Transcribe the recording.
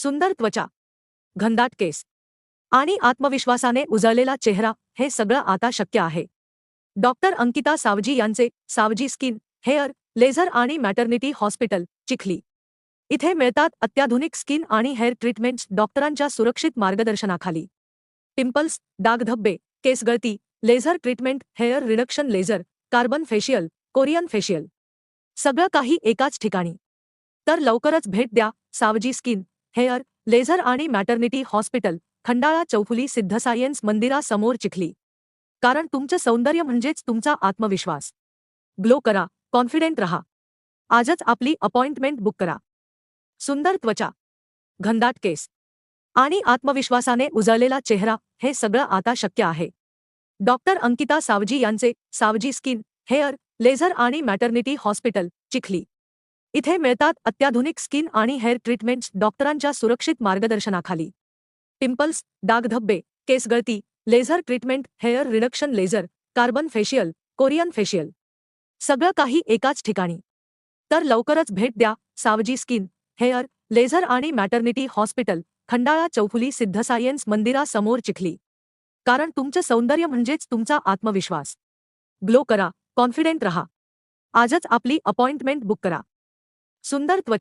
सुंदर त्वचा, घनदाट केस आणि आत्मविश्वासाने उजळलेला चेहरा हे सगळं आता शक्य आहे. डॉक्टर अंकिता सावजी यांचे सावजी स्किन, हेअर, लेझर आणि मॅटर्निटी हॉस्पिटल, चिखली. इथे मिळतात अत्याधुनिक स्किन आणि हेअर ट्रीटमेंट्स डॉक्टरांच्या सुरक्षित मार्गदर्शनाखाली. पिंपल्स, डागधब्बे, केस गळती, laser treatment, hair reduction laser, carbon facial, Korean facial, सगळं काही एकाच ठिकाणी. तर लवकरच भेट द्या सावजी स्किन, हेअर, लेझर आणि मॅटर्निटी हॉस्पिटल, खंडाळा चौफुली सिद्धसायन्स मंदिरासमोर, चिखली. कारण तुमचं सौंदर्य म्हणजेच तुमचा आत्मविश्वास. ग्लो करा, कॉन्फिडेंट रहा. आजच आपली अपॉइंटमेंट बुक करा. सुंदर त्वचा, घनदाट केस आणि आत्मविश्वासाने उजळलेला चेहरा हे सगळं आता शक्य आहे. डॉक्टर अंकिता सावजी यांचे सावजी स्किन, हेअर, लेझर आणि मॅटर्निटी हॉस्पिटल, चिखली. इथे मिळतात अत्याधुनिक स्किन आणि हेअर ट्रीटमेंट्स डॉक्टरांच्या सुरक्षित मार्गदर्शनाखाली. पिंपल्स, डागधब्बे, केस गळती, laser treatment, hair reduction laser, carbon facial, Korean facial, सगळं काही एकाच ठिकाणी. तर लवकरच भेट द्या सावजी स्किन, हेअर, लेझर आणि मॅटर्निटी हॉस्पिटल, खंडाळा चौफुली सिद्धसायन्स मंदिरासमोर, चिखली. कारण तुमचं सौंदर्य म्हणजेच तुमचा आत्मविश्वास. ग्लो करा, कॉन्फिडेंट रहा. आजच आपली अपॉइंटमेंट बुक करा. सुंदर त्वचा.